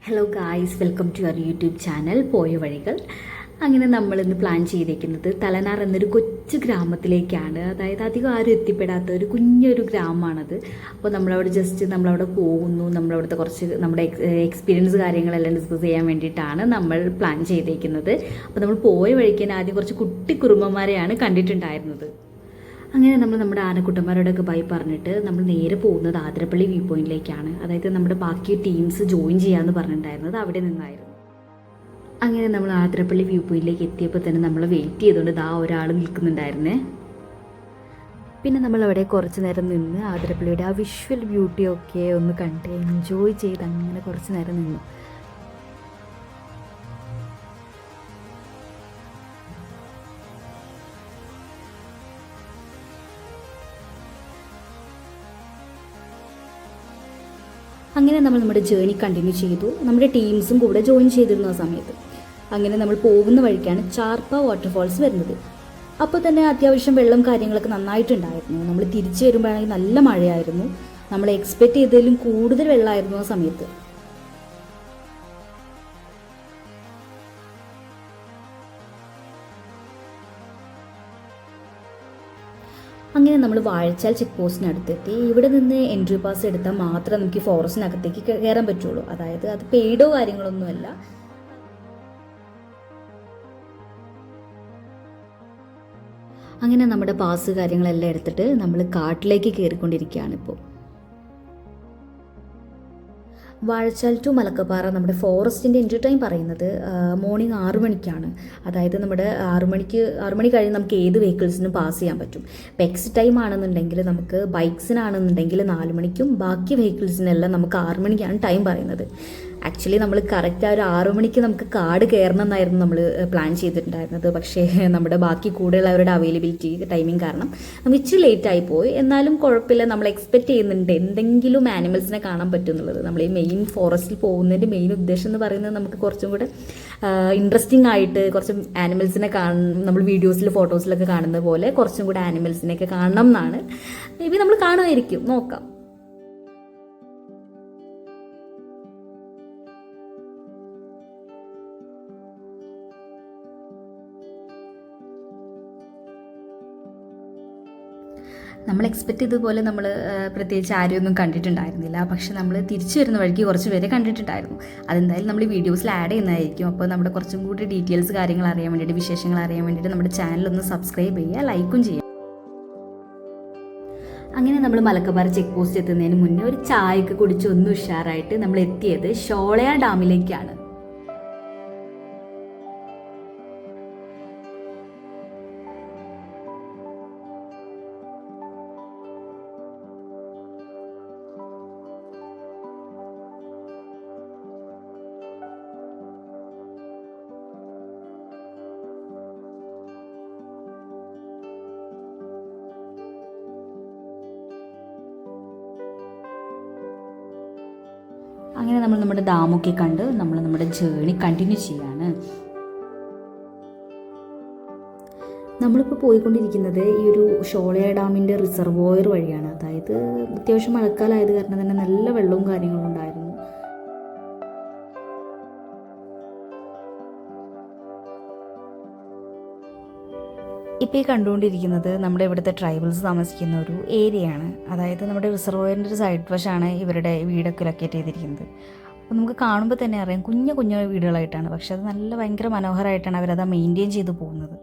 Hello guys, welcome to your YouTube channel പോയ വഴികൾ. അങ്ങനെ നമ്മളിന്ന് പ്ലാൻ ചെയ്തേക്കുന്നത് തലനാർ എന്നൊരു കൊച്ചു ഗ്രാമത്തിലേക്കാണ്. അതായത് അധികം ആരും എത്തിപ്പെടാത്ത ഒരു കുഞ്ഞൊരു ഗ്രാമമാണത്. അപ്പോൾ നമ്മളവിടെ പോകുന്നു. നമ്മളവിടുത്തെ കുറച്ച് നമ്മുടെ എക്സ്പീരിയൻസ് കാര്യങ്ങളെല്ലാം ഡിസ്കസ് ചെയ്യാൻ വേണ്ടിയിട്ടാണ് നമ്മൾ പ്ലാൻ ചെയ്തേക്കുന്നത്. അപ്പോൾ നമ്മൾ പോയ വഴിക്ക് ആദ്യം കുറച്ച് കുട്ടി കുറുമ്പന്മാരെയാണ് കണ്ടിട്ടുണ്ടായിരുന്നത്. അങ്ങനെ നമ്മൾ നമ്മുടെ ആനക്കുട്ടന്മാരോടൊക്കെ ബൈ പറഞ്ഞിട്ട് നമ്മൾ നേരെ പോകുന്നത് ആതിരപ്പള്ളി വ്യൂ പോയിന്റിലേക്കാണ്. അതായത് നമ്മുടെ ബാക്കി ടീംസ് ജോയിൻ ചെയ്യാമെന്ന് പറഞ്ഞിട്ടുണ്ടായിരുന്നത് അവിടെ നിന്നായിരുന്നു. അങ്ങനെ നമ്മൾ ആതിരപ്പള്ളി വ്യൂ പോയിന്റിലേക്ക് എത്തിയപ്പോൾ തന്നെ നമ്മൾ വെയിറ്റ് ചെയ്തുകൊണ്ട് ഒരാൾ നിൽക്കുന്നുണ്ടായിരുന്നേ. പിന്നെ നമ്മളവിടെ കുറച്ച് നേരം നിന്ന് ആതിരപ്പള്ളിയുടെ ആ വിഷ്വൽ ബ്യൂട്ടിയൊക്കെ ഒന്ന് കണ്ട് എൻജോയ് ചെയ്ത് അങ്ങനെ കുറച്ച് നേരം നിന്നു. അങ്ങനെ നമ്മൾ നമ്മുടെ ജേർണി കണ്ടിന്യൂ ചെയ്തു. നമ്മുടെ ടീംസും കൂടെ ജോയിൻ ചെയ്തിരുന്നു ആ സമയത്ത്. അങ്ങനെ നമ്മൾ പോകുന്ന വഴിക്കാണ് ചാർപ്പ വാട്ടർഫാൾസ് വരുന്നത്. അപ്പോൾ തന്നെ അത്യാവശ്യം വെള്ളം കാര്യങ്ങളൊക്കെ നന്നായിട്ടുണ്ടായിരുന്നു. നമ്മൾ തിരിച്ചു വരുമ്പോഴാണെങ്കിൽ നല്ല മഴയായിരുന്നു. നമ്മൾ എക്സ്പെക്റ്റ് ചെയ്തതിലും കൂടുതൽ വെള്ളമായിരുന്നു ആ സമയത്ത്. അങ്ങനെ നമ്മൾ വാഴച്ചാൽ ചെക്ക് പോസ്റ്റിനടുത്തെത്തി. ഇവിടെ നിന്ന് എൻട്രി പാസ് എടുത്താൽ മാത്രമേ നമുക്ക് ഈ ഫോറസ്റ്റിനകത്തേക്ക് കയറാൻ പറ്റുള്ളൂ. അതായത് അത് പെയ്ഡോ കാര്യങ്ങളൊന്നുമല്ല. അങ്ങനെ നമ്മുടെ പാസ് കാര്യങ്ങളെല്ലാം എടുത്തിട്ട് നമ്മൾ കാട്ടിലേക്ക് കയറിക്കൊണ്ടിരിക്കുകയാണ് ഇപ്പോൾ. വാഴച്ചാൽ ടു മലക്കപ്പാറ നമ്മുടെ ഫോറസ്റ്റിൻ്റെ എൻട്രി ടൈം പറയുന്നത് മോർണിംഗ് 6 മണിക്കാണ്. അതായത് നമ്മുടെ 6 മണി കഴിഞ്ഞ് നമുക്ക് ഏത് വെഹിക്കിൾസിനും പാസ് ചെയ്യാൻ പറ്റും. ഇപ്പോൾ എക്സിറ്റ് ടൈം ആണെന്നുണ്ടെങ്കിൽ നമുക്ക് ബൈക്സിനാണെന്നുണ്ടെങ്കിൽ 4 മണിക്കും ബാക്കി വെഹിക്കിൾസിനെല്ലാം നമുക്ക് 6 മണിക്കാണ് ടൈം പറയുന്നത്. ആക്ച്വലി നമ്മൾ കറക്റ്റ് ആ ഒരു 6 മണിക്ക് നമുക്ക് കാട് കയറണം എന്നായിരുന്നു നമ്മൾ പ്ലാൻ ചെയ്തിട്ടുണ്ടായിരുന്നത്. പക്ഷേ നമ്മുടെ ബാക്കി കൂടെയുള്ളവരുടെ അവൈലബിലിറ്റി ടൈമിംഗ് കാരണം നമുക്ക് ഇച്ചിരി ലേറ്റ് ആയി പോയി. എന്നാലും കുഴപ്പമില്ല, നമ്മൾ എക്സ്പെക്റ്റ് ചെയ്യുന്നുണ്ട് എന്തെങ്കിലും ആനിമൽസിനെ കാണാൻ പറ്റും എന്നുള്ളത്. നമ്മൾ ഈ മെയിൻ ഫോറസ്റ്റിൽ പോകുന്നതിൻ്റെ മെയിൻ ഉദ്ദേശം എന്ന് പറയുന്നത് നമുക്ക് കുറച്ചും കൂടെ ഇൻട്രസ്റ്റിംഗ് ആയിട്ട് കുറച്ച് ആനിമൽസിനെ നമ്മൾ വീഡിയോസിൽ ഫോട്ടോസിലൊക്കെ കാണുന്ന പോലെ കുറച്ചും കൂടെ ആനിമൽസിനെയൊക്കെ കാണണം എന്നാണ്. മേ ബി നമ്മൾ കാണുമായിരിക്കും, നോക്കാം. നമ്മൾ എക്സ്പെക്റ്റ് ചെയ്തതുപോലെ നമ്മൾ പ്രത്യേകിച്ച് ആരെയൊന്നും കണ്ടിട്ടുണ്ടായിരുന്നില്ല. പക്ഷെ നമ്മൾ തിരിച്ചു വരുന്ന വഴിക്ക് കുറച്ച് പേരെ കണ്ടിട്ടുണ്ടായിരുന്നു. അതെന്തായാലും നമ്മൾ വീഡിയോസിൽ ആഡ് ചെയ്യുന്നതായിരിക്കും. അപ്പോൾ നമ്മുടെ കുറച്ചും കൂടി ഡീറ്റെയിൽസ് കാര്യങ്ങൾ അറിയാൻ വേണ്ടിയിട്ട്, വിശേഷങ്ങൾ അറിയാൻ വേണ്ടിയിട്ട് നമ്മുടെ ചാനലൊന്ന് സബ്സ്ക്രൈബ് ചെയ്യുക, ലൈക്കും ചെയ്യുക. അങ്ങനെ നമ്മൾ മലക്കപ്പാറ ചെക്ക് പോസ്റ്റ് എത്തുന്നതിന് മുന്നേ ഒരു ചായയൊക്കെ കുടിച്ച് ഒന്ന് ഉഷാറായിട്ട് നമ്മൾ എത്തിയത് ഷോളയാർ ഡാമിലേക്കാണ്. അങ്ങനെ നമ്മൾ നമ്മുടെ ഡാമൊക്കെ കണ്ട് നമ്മൾ നമ്മുടെ ജേർണി കണ്ടിന്യൂ ചെയ്യാണ്. നമ്മളിപ്പോൾ പോയിക്കൊണ്ടിരിക്കുന്നത് ഈ ഒരു ഷോളയാർ ഡാമിൻ്റെ റിസർവോയർ വഴിയാണ്. അതായത് അത്യാവശ്യം മഴക്കാലമായത് കാരണം തന്നെ നല്ല വെള്ളവും കാര്യങ്ങളും ഉണ്ടായിരുന്നു. ഇപ്പോൾ ഈ കണ്ടുകൊണ്ടിരിക്കുന്നത് നമ്മുടെ ഇവിടുത്തെ ട്രൈബൽസ് താമസിക്കുന്ന ഒരു ഏരിയയാണ്. അതായത് നമ്മുടെ റിസർവോയറിൻ്റെ ഒരു സൈഡ് വശമാണ് ഇവരുടെ വീടൊക്കെ ലൊക്കേറ്റ് ചെയ്തിരിക്കുന്നത്. അപ്പോൾ നമുക്ക് കാണുമ്പോൾ തന്നെ അറിയാം കുഞ്ഞു കുഞ്ഞു വീടുകളായിട്ടാണ്. പക്ഷെ അത് നല്ല ഭയങ്കര മനോഹരമായിട്ടാണ് അവരത് മെയിൻറ്റെയിൻ ചെയ്ത് പോകുന്നത്.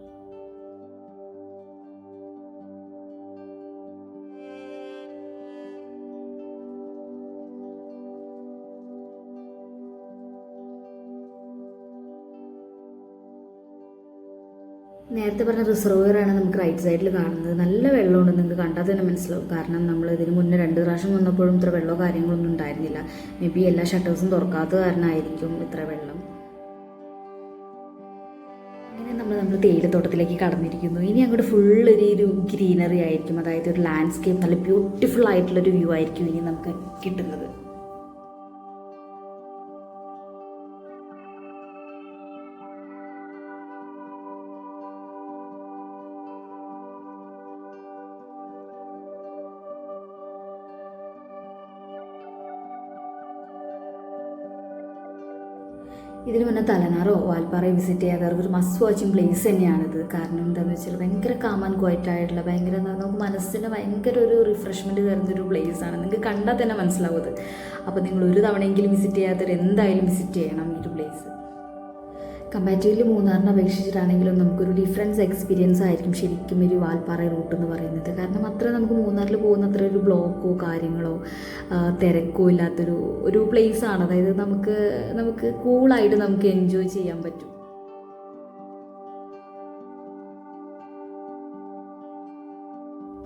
നേരത്തെ പറഞ്ഞ റിസർവോയറാണ് നമുക്ക് റൈറ്റ് സൈഡിൽ കാണുന്നത്. നല്ല വെള്ളമുണ്ട്, നിങ്ങൾക്ക് കണ്ടാൽ തന്നെ മനസ്സിലാവും. കാരണം നമ്മൾ ഇതിന് മുന്നേ 2 പ്രാവശ്യം വന്നപ്പോഴും ഇത്ര വെള്ളമോ കാര്യങ്ങളൊന്നും ഉണ്ടായിരുന്നില്ല. മേ ബി എല്ലാ ഷട്ടേഴ്സും തുറക്കാത്ത കാരണമായിരിക്കും ഇത്ര വെള്ളം. അങ്ങനെ നമ്മൾ തേയിലത്തോട്ടത്തിലേക്ക് കടന്നിരിക്കുന്നു. ഇനി അങ്ങോട്ട് ഫുള്ളൊരു ഗ്രീനറി ആയിരിക്കും. അതായത് ഒരു ലാൻഡ്സ്കേപ്പ്, നല്ല ബ്യൂട്ടിഫുൾ ആയിട്ടുള്ളൊരു വ്യൂ ആയിരിക്കും ഇനി നമുക്ക് കിട്ടുന്നത്. ഇതിന് മുന്നേ തലനാറോ വാൽപ്പാറയോ വിസിറ്റ് ചെയ്യാത്തവർക്ക് ഒരു മസ്റ്റ് വാച്ചിങ് പ്ലേസ് തന്നെയാണിത്. കാരണം എന്താണെന്ന് വെച്ചാൽ ഭയങ്കര കാം ആൻഡ് ക്വയറ്റ് ആയിട്ടുള്ള ഭയങ്കര നമുക്ക് മനസ്സിന് ഭയങ്കര ഒരു റിഫ്രഷ്മെൻറ്റ് തരുന്നൊരു പ്ലേസാണ്. നിങ്ങൾക്ക് കണ്ടാൽ തന്നെ മനസ്സിലാവും അത്. അപ്പോൾ നിങ്ങൾ ഒരു തവണയെങ്കിലും വിസിറ്റ് ചെയ്യാത്തവർ എന്തായാലും വിസിറ്റ് ചെയ്യണം ഈ ഒരു പ്ലേസ്. കമ്പാരിറ്റീവ്ലി മൂന്നാറിനെ അപേക്ഷിച്ചിട്ടാണെങ്കിലും നമുക്കൊരു ഡിഫറൻസ് എക്സ്പീരിയൻസ് ആയിരിക്കും ശരിക്കും ഒരു വാൽപ്പാറ റൂട്ട് എന്ന് പറയുന്നത്. കാരണം അത്ര നമുക്ക് മൂന്നാറിൽ പോകുന്ന അത്ര ഒരു ബ്ലോക്കോ കാര്യങ്ങളോ തിരക്കോ ഇല്ലാത്തൊരു പ്ലേസാണ്. അതായത് നമുക്ക് കൂളായിട്ട് നമുക്ക് എൻജോയ് ചെയ്യാൻ പറ്റും.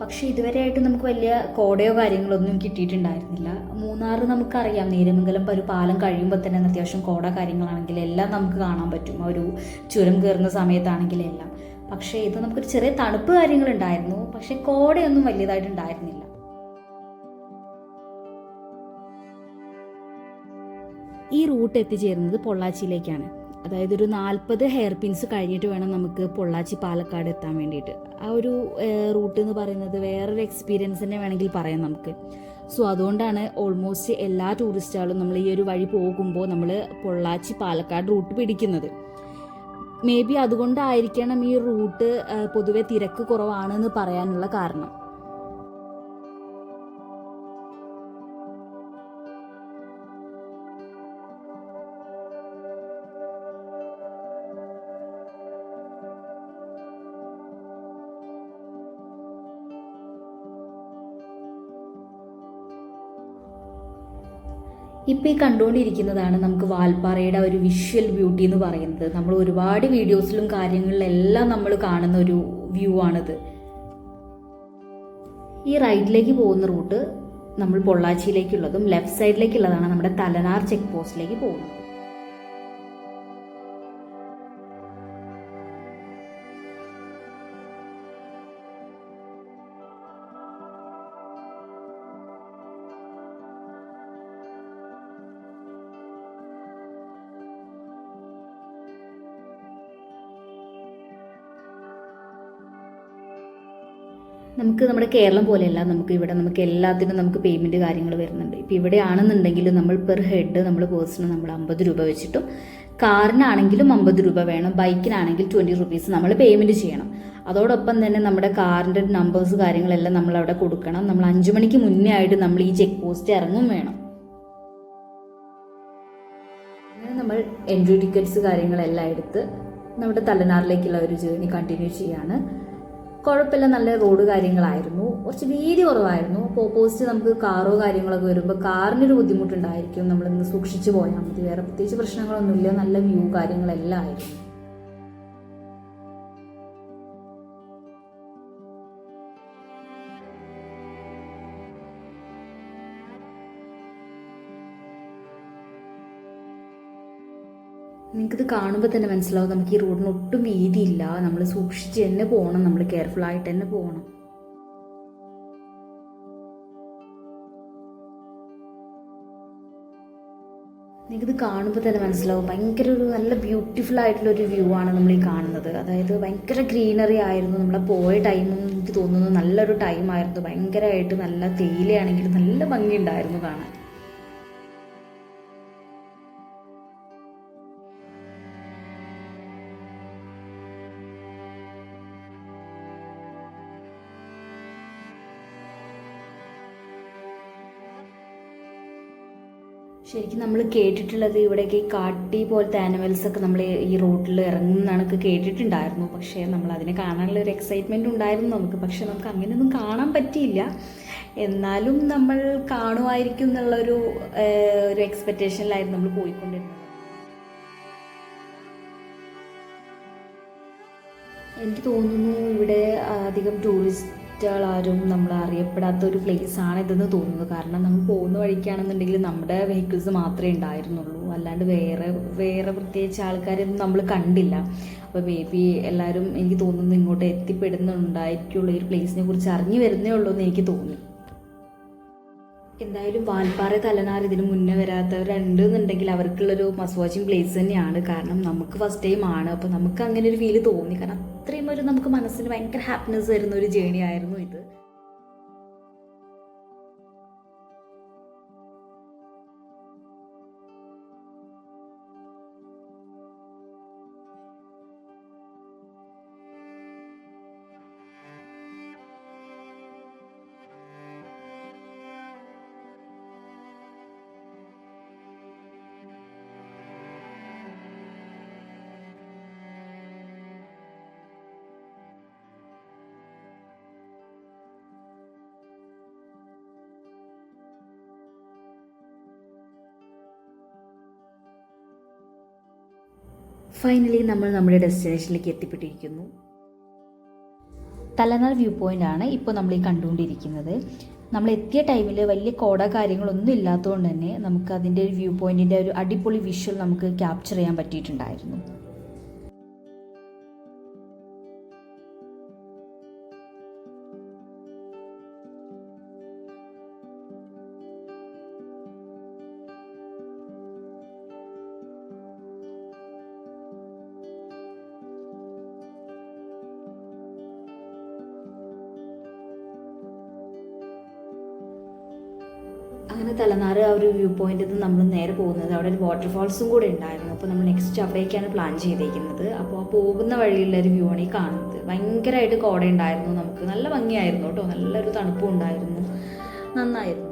പക്ഷേ ഇതുവരെയായിട്ട് നമുക്ക് വലിയ കോടയോ കാര്യങ്ങളൊന്നും കിട്ടിയിട്ടുണ്ടായിരുന്നില്ല. മൂന്നാർ നമുക്കറിയാം, നേര്യമംഗലം ഒരു പാലം കഴിയുമ്പോൾ തന്നെ അത്യാവശ്യം കോട കാര്യങ്ങളാണെങ്കിലും എല്ലാം നമുക്ക് കാണാൻ പറ്റും, ഒരു ചുരം കയറുന്ന സമയത്താണെങ്കിലും എല്ലാം. പക്ഷേ ഇത് നമുക്കൊരു ചെറിയ തണുപ്പ് കാര്യങ്ങളുണ്ടായിരുന്നു, പക്ഷേ കോടയൊന്നും വലിയതായിട്ടുണ്ടായിരുന്നില്ല. ഈ റൂട്ട് എത്തിച്ചേരുന്നത് പൊള്ളാച്ചിയിലേക്കാണ്. അതായത് ഒരു 40 ഹെയർ പിൻസ് കഴിഞ്ഞിട്ട് വേണം നമുക്ക് പൊള്ളാച്ചി പാലക്കാട് എത്താൻ വേണ്ടിയിട്ട്. ആ ഒരു റൂട്ട് എന്ന് പറയുന്നത് വേറൊരു എക്സ്പീരിയൻസ് തന്നെ വേണമെങ്കിൽ പറയാം നമുക്ക്. സോ അതുകൊണ്ടാണ് ഓൾമോസ്റ്റ് എല്ലാ ടൂറിസ്റ്റുകളും നമ്മൾ ഈ ഒരു വഴി പോകുമ്പോൾ നമ്മൾ പൊള്ളാച്ചി പാലക്കാട് റൂട്ട് പിടിക്കുന്നത്. മേ ബി അതുകൊണ്ടായിരിക്കണം ഈ റൂട്ട് പൊതുവെ തിരക്ക് കുറവാണെന്ന് പറയാനുള്ള കാരണം. ഇപ്പോൾ ഈ കണ്ടുകൊണ്ടിരിക്കുന്നതാണ് നമുക്ക് വാൽപ്പാറയുടെ ഒരു വിഷ്വൽ ബ്യൂട്ടി എന്ന് പറയുന്നത്. നമ്മൾ ഒരുപാട് വീഡിയോസിലും കാര്യങ്ങളിലെല്ലാം നമ്മൾ കാണുന്ന ഒരു വ്യൂ ആണിത്. ഈ റൈറ്റിലേക്ക് പോകുന്ന റൂട്ട് നമ്മൾ പൊള്ളാച്ചിയിലേക്കുള്ളതും ലെഫ്റ്റ് സൈഡിലേക്കുള്ളതാണ് നമ്മുടെ തലനാർ ചെക്ക് പോസ്റ്റിലേക്ക് പോകുന്നത്. നമുക്ക് നമ്മുടെ കേരളം പോലെയല്ല, നമുക്ക് എല്ലാത്തിനും നമുക്ക് പേയ്മെൻറ്റ് കാര്യങ്ങൾ വരുന്നുണ്ട്. ഇപ്പോൾ ഇവിടെയാണെന്നുണ്ടെങ്കിൽ നമ്മൾ പെർ ഹെഡ് നമ്മൾ പേഴ്സണ് നമ്മൾ 50 രൂപ വെച്ചിട്ടും, കാറിനാണെങ്കിലും 50 രൂപ വേണം, ബൈക്കിനാണെങ്കിൽ 20 റുപ്പീസ് നമ്മൾ പേയ്മെൻറ്റ് ചെയ്യണം. അതോടൊപ്പം തന്നെ നമ്മുടെ കാറിൻ്റെ നമ്പേഴ്സ് കാര്യങ്ങളെല്ലാം നമ്മൾ അവിടെ കൊടുക്കണം. നമ്മൾ 5 മണിക്ക് മുന്നേ ആയിട്ട് നമ്മൾ ഈ ചെക്ക് പോസ്റ്റ് ഇറങ്ങും വേണം. അങ്ങനെ നമ്മൾ എൻട്രി ടിക്കറ്റ്സ് കാര്യങ്ങളെല്ലാം എടുത്ത് നമ്മുടെ തലനാറിലേക്കുള്ള ഒരു ജേർണി കണ്ടിന്യൂ ചെയ്യാണ്. കുഴപ്പമില്ല, നല്ല റോഡ് കാര്യങ്ങളായിരുന്നു, കുറച്ച് വീതി കുറവായിരുന്നു. അപ്പോൾ ഓപ്പോസിറ്റ് നമുക്ക് കാറോ കാര്യങ്ങളൊക്കെ വരുമ്പോൾ കാറിനൊരു ബുദ്ധിമുട്ടുണ്ടായിരിക്കും. നമ്മളിന്ന് സൂക്ഷിച്ച് പോയാൽ മതി, വേറെ പ്രത്യേകിച്ച് പ്രശ്നങ്ങളൊന്നുമില്ല. നല്ല വ്യൂ കാര്യങ്ങളെല്ലാം ആയിരുന്നു. നിങ്ങൾക്കിത് കാണുമ്പോൾ തന്നെ മനസ്സിലാവും നമുക്ക് ഈ റോഡിന് ഒട്ടും വീതിയില്ല. നമ്മൾ സൂക്ഷിച്ച് തന്നെ പോകണം, നമ്മൾ കെയർഫുൾ ആയിട്ട് തന്നെ പോകണം. നിങ്ങൾക്കിത് കാണുമ്പോൾ തന്നെ മനസ്സിലാവും ഭയങ്കര ഒരു നല്ല ബ്യൂട്ടിഫുൾ ആയിട്ടുള്ളൊരു വ്യൂ ആണ് നമ്മൾ ഈ കാണുന്നത്. അതായത് ഭയങ്കര ഗ്രീനറി ആയിരുന്നു. നമ്മളെ പോയ ടൈമും എനിക്ക് തോന്നുന്നു നല്ലൊരു ടൈമായിരുന്നു. ഭയങ്കരമായിട്ട് നല്ല തേയിലയാണെങ്കിലും നല്ല ഭംഗിയുണ്ടായിരുന്നു കാണാൻ. ശരിക്കും നമ്മൾ കേട്ടിട്ടുള്ളത് ഇവിടേക്ക് കാട്ടി പോലത്തെ ആനിമൽസൊക്കെ നമ്മൾ ഈ റോഡിൽ ഇറങ്ങും എന്നാണ് കേട്ടിട്ടുണ്ടായിരുന്നു. പക്ഷേ നമ്മൾ അതിനെ കാണാനുള്ള ഒരു എക്സൈറ്റ്മെൻറ്റ് ഉണ്ടായിരുന്നു നമുക്ക്. പക്ഷേ നമുക്ക് അങ്ങനെയൊന്നും കാണാൻ പറ്റിയില്ല. എന്നാലും നമ്മൾ കാണുമായിരിക്കും എന്നുള്ളൊരു എക്സ്പെക്റ്റേഷനിലായിരുന്നു നമ്മൾ പോയിക്കൊണ്ടിരുന്നത്. എനിക്ക് തോന്നുന്നു ഇവിടെ അധികം ടൂറിസ്റ്റുകളാരും നമ്മൾ അറിയപ്പെടാത്ത ഒരു പ്ലേസ് ആണ് ഇതെന്ന് തോന്നുന്നു. കാരണം നമ്മൾ പോകുന്ന വഴിക്കാണെന്നുണ്ടെങ്കിൽ നമ്മുടെ വെഹിക്കിൾസ് മാത്രമേ ഉണ്ടായിരുന്നുള്ളൂ, അല്ലാണ്ട് വേറെ പ്രത്യേകിച്ച് ആൾക്കാരൊന്നും നമ്മൾ കണ്ടില്ല. അപ്പോൾ മേ ബി എല്ലാവരും എനിക്ക് തോന്നുന്നു ഇങ്ങോട്ട് എത്തിപ്പെടുന്നുണ്ടായിരിക്കുള്ളൂ, ഈ ഒരു പ്ലേസിനെ കുറിച്ച് അറിഞ്ഞു വരുന്നേ ഉള്ളൂ എന്ന് എനിക്ക് തോന്നി. എന്തായാലും വാൽപ്പാറ തലനാർ ഇതിന് മുന്നേ വരാത്തവരുണ്ടെന്നുണ്ടെങ്കിൽ അവർക്കുള്ളൊരു മസ്റ്റ് വാച്ചിങ് പ്ലേസ് തന്നെയാണ്. കാരണം നമുക്ക് ഫസ്റ്റ് ടൈം ആണ്, അപ്പോൾ നമുക്ക് അങ്ങനെ ഒരു ഫീല് തോന്നി. കാരണം അത്രയും നമുക്ക് മനസ്സിന് ഭയങ്കര ഹാപ്പിനെസ് തരുന്ന ഒരു ജേണി ആയിരുന്നു ഇത്. ഫൈനലി നമ്മൾ നമ്മുടെ ഡെസ്റ്റിനേഷനിലേക്ക് എത്തിപ്പെട്ടിരിക്കുന്നു. തലനാർ വ്യൂ പോയിൻ്റ് ആണ് ഇപ്പോൾ നമ്മൾ ഈ കണ്ടുകൊണ്ടിരിക്കുന്നത്. നമ്മൾ എത്തിയ ടൈമിൽ വലിയ കോട കാര്യങ്ങളൊന്നും ഇല്ലാത്തതുകൊണ്ട് തന്നെ നമുക്ക് അതിൻ്റെ ഒരു വ്യൂ പോയിൻറ്റിൻ്റെ ഒരു അടിപൊളി വിഷ്വൽ നമുക്ക് ക്യാപ്ചർ ചെയ്യാൻ പറ്റിയിട്ടുണ്ടായിരുന്നു. അങ്ങനെ തലനാറ് ആ ഒരു വ്യൂ പോയിന്റിൽ നിന്ന് നമ്മൾ നേരെ പോകുന്നത് അവിടെ ഒരു വാട്ടർഫാൾസും കൂടെ ഉണ്ടായിരുന്നു. അപ്പോൾ നമ്മൾ നെക്സ്റ്റ് അവിടേക്കാണ് പ്ലാൻ ചെയ്തേക്കുന്നത്. അപ്പോൾ ആ പോകുന്ന വഴിയുള്ള ഒരു വ്യൂ ആണ് ഈ കാണുന്നത്. ഭയങ്കരമായിട്ട് കോട ഉണ്ടായിരുന്നു. നമുക്ക് നല്ല ഭംഗിയായിരുന്നു കേട്ടോ, നല്ലൊരു തണുപ്പും ഉണ്ടായിരുന്നു, നന്നായിരുന്നു.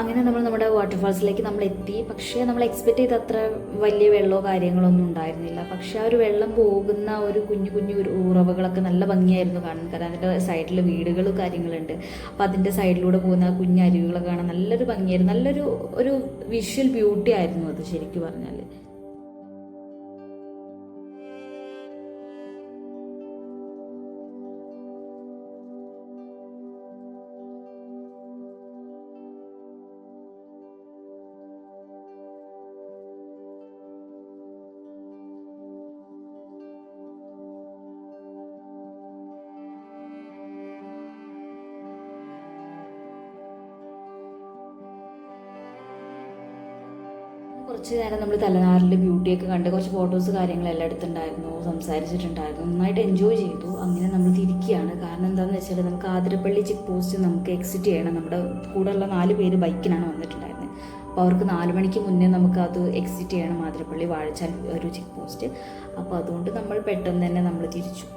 അങ്ങനെ നമ്മൾ നമ്മുടെ വാട്ടർഫാൾസിലേക്ക് നമ്മൾ എത്തി. പക്ഷേ നമ്മൾ എക്സ്പെക്ട് ചെയ്ത അത്ര വലിയ വെള്ളമോ കാര്യങ്ങളൊന്നും ഉണ്ടായിരുന്നില്ല. പക്ഷേ ആ ഒരു വെള്ളം പോകുന്ന ഒരു കുഞ്ഞു കുഞ്ഞു ഉറവകളൊക്കെ നല്ല ഭംഗിയായിരുന്നു കാണാൻ. കാരണം അതിൻ്റെ സൈഡിൽ വീടുകളും കാര്യങ്ങളുണ്ട്. അപ്പോൾ അതിൻ്റെ സൈഡിലൂടെ പോകുന്ന ആ കുഞ്ഞു അരുവികളൊക്കെ കാണാൻ നല്ലൊരു ഭംഗിയായിരുന്നു. നല്ലൊരു വിഷ്വൽ ബ്യൂട്ടി ആയിരുന്നു അത് ശരിക്കും പറഞ്ഞാൽ. കുറച്ച് നേരം നമ്മൾ തലനാറിലെ ബ്യൂട്ടിയൊക്കെ കണ്ട് കുറച്ച് ഫോട്ടോസ് കാര്യങ്ങളെല്ലാം എടുത്തിട്ടുണ്ടായിരുന്നു, സംസാരിച്ചിട്ടുണ്ടായിരുന്നു, നന്നായിട്ട് എൻജോയ് ചെയ്തു. അങ്ങനെ നമ്മൾ തിരിക്കുകയാണ്. കാരണം എന്താണെന്ന് വെച്ചാൽ നമുക്ക് ആതിരപ്പള്ളി ചെക്ക് പോസ്റ്റ് നമുക്ക് എക്സിറ്റ് ചെയ്യണം. നമ്മുടെ കൂടെയുള്ള 4 പേര് ബൈക്കിനാണ് വന്നിട്ടുണ്ടായിരുന്നത്. അപ്പോൾ അവർക്ക് 4 മണിക്ക് മുന്നേ നമുക്കത് എക്സിറ്റ് ചെയ്യണം, ആതിരപ്പള്ളി വാഴച്ചാൽ ഒരു ചെക്ക് പോസ്റ്റ്. അപ്പോൾ അതുകൊണ്ട് നമ്മൾ പെട്ടെന്ന് തന്നെ നമ്മൾ തിരിച്ചു.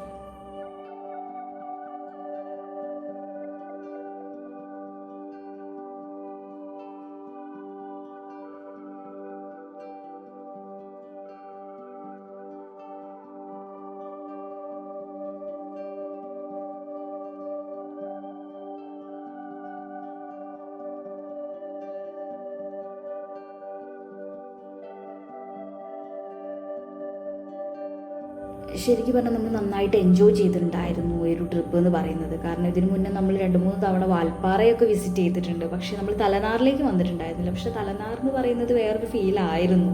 ശരിക്കും പറഞ്ഞാൽ നമ്മൾ നന്നായിട്ട് എൻജോയ് ചെയ്തിട്ടുണ്ടായിരുന്നു ഈ ഒരു ട്രിപ്പ് എന്ന് പറയുന്നത്. കാരണം ഇതിനു മുന്നേ നമ്മൾ 2-3 തവണ വാൽപ്പാറയൊക്കെ വിസിറ്റ് ചെയ്തിട്ടുണ്ട്. പക്ഷേ നമ്മൾ തലനാറിലേക്ക് വന്നിട്ടുണ്ടായിരുന്നില്ല. പക്ഷേ തലനാർ എന്ന് പറയുന്നത് വേറൊരു ഫീലായിരുന്നു.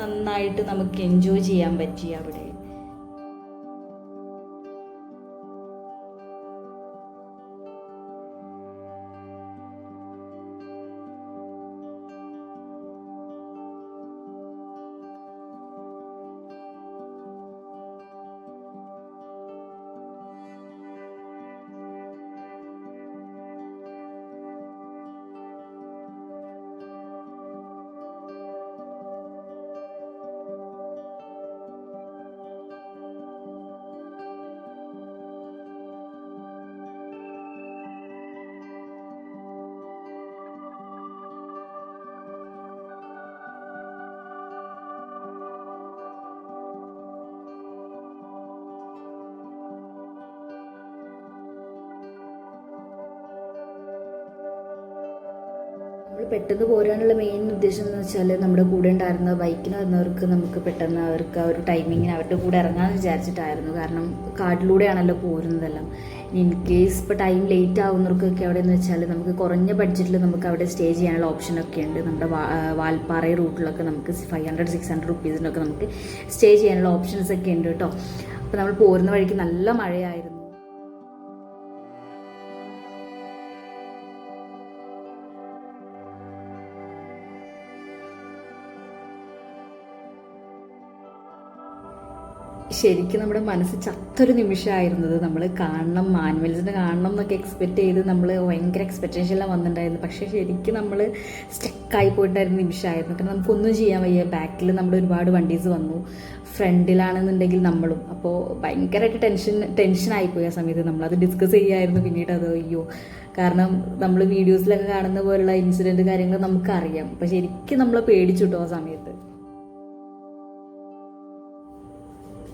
നന്നായിട്ട് നമുക്ക് എൻജോയ് ചെയ്യാൻ പറ്റി അവിടെ. നമ്മൾ പെട്ടെന്ന് പോരാനുള്ള മെയിൻ ഉദ്ദേശം എന്ന് വെച്ചാൽ നമ്മുടെ കൂടെ ഉണ്ടായിരുന്ന ബൈക്കിന് വന്നവർക്ക് നമുക്ക് പെട്ടെന്ന് അവർക്ക് ആ ഒരു ടൈമിങ്ങിന് അവരുടെ കൂടെ ഇറങ്ങാമെന്ന് വിചാരിച്ചിട്ടായിരുന്നു. കാരണം കാട്ടിലൂടെയാണല്ലോ പോരുന്നതെല്ലാം. ഇൻ കേസ് ഇപ്പോൾ ടൈം ലേറ്റ് ആവുന്നവർക്കൊക്കെ അവിടെ എന്ന് വെച്ചാൽ നമുക്ക് കുറഞ്ഞ ബഡ്ജറ്റിൽ നമുക്ക് അവിടെ സ്റ്റേ ചെയ്യാനുള്ള ഓപ്ഷനൊക്കെ ഉണ്ട്. നമ്മുടെ വാൽപ്പാറ റൂട്ടിലൊക്കെ നമുക്ക് 500-600 റുപ്പീസിനൊക്കെ നമുക്ക് സ്റ്റേ ചെയ്യാനുള്ള ഓപ്ഷൻസ് ഒക്കെ ഉണ്ട് കേട്ടോ. അപ്പോൾ നമ്മൾ പോരുന്ന വഴിക്ക് നല്ല മഴയായിരുന്നു. ശരിക്കും നമ്മുടെ മനസ്സ് ചത്തൊരു നിമിഷമായിരുന്നത്. നമ്മൾ കാണണം, ആനിമൽസിനെ കാണണം എന്നൊക്കെ എക്സ്പെക്റ്റ് ചെയ്ത് നമ്മൾ ഭയങ്കര എക്സ്പെക്റ്റേഷനിലാണ് വന്നിട്ടുണ്ടായിരുന്നു. പക്ഷേ ശരിക്കും നമ്മൾ സ്റ്റക്കായി പോയിട്ടായിരുന്ന നിമിഷമായിരുന്നു. കാരണം നമുക്കൊന്നും ചെയ്യാൻ വയ്യ. ബാക്കിൽ നമ്മുടെ ഒരുപാട് വണ്ടീസ് വന്നു, ഫ്രണ്ടിലാണെന്നുണ്ടെങ്കിൽ നമ്മളും. അപ്പോൾ ഭയങ്കരമായിട്ട് ടെൻഷനായിപ്പോയി ആ സമയത്ത്. നമ്മളത് ഡിസ്കസ് ചെയ്യായിരുന്നു പിന്നീട്. അത് അയ്യോ, കാരണം നമ്മൾ വീഡിയോസിലൊക്കെ കാണുന്ന പോലുള്ള ഇൻസിഡൻറ്റ് കാര്യങ്ങൾ നമുക്കറിയാം. അപ്പോൾ ശരിക്കും നമ്മളെ പേടിച്ചു കിട്ടും ആ സമയത്ത്.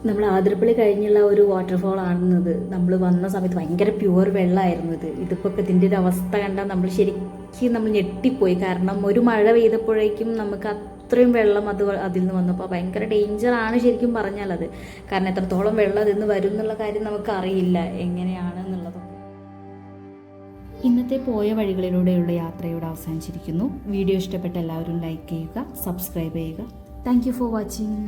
നമ്മൾ ആതിരപ്പള്ളി കഴിഞ്ഞുള്ള ഒരു വാട്ടർഫോൾ ആണെന്നത്. നമ്മൾ വന്ന സമയത്ത് ഭയങ്കര പ്യുവർ വെള്ളമായിരുന്നു ഇത്. ഇതിപ്പോൾ ഇതിൻ്റെ ഒരു അവസ്ഥ കണ്ടാൽ നമ്മൾ ഞെട്ടിപ്പോയി. കാരണം ഒരു മഴ പെയ്തപ്പോഴേക്കും നമുക്ക് അത്രയും വെള്ളം അതിൽ നിന്ന് വന്നപ്പോൾ ഭയങ്കര ഡേഞ്ചറാണ് ശരിക്കും പറഞ്ഞാൽ അത്. കാരണം എത്രത്തോളം വെള്ളം അതിൽ നിന്ന് വരും എന്നുള്ള കാര്യം നമുക്കറിയില്ല എങ്ങനെയാണ് എന്നുള്ളത്. ഇന്നത്തെ പോയ വഴികളിലൂടെയുള്ള യാത്രയോട് അവസാനിച്ചിരിക്കുന്നു. വീഡിയോ ഇഷ്ടപ്പെട്ട എല്ലാവരും ലൈക്ക് ചെയ്യുക, സബ്സ്ക്രൈബ് ചെയ്യുക. Thank you for watching.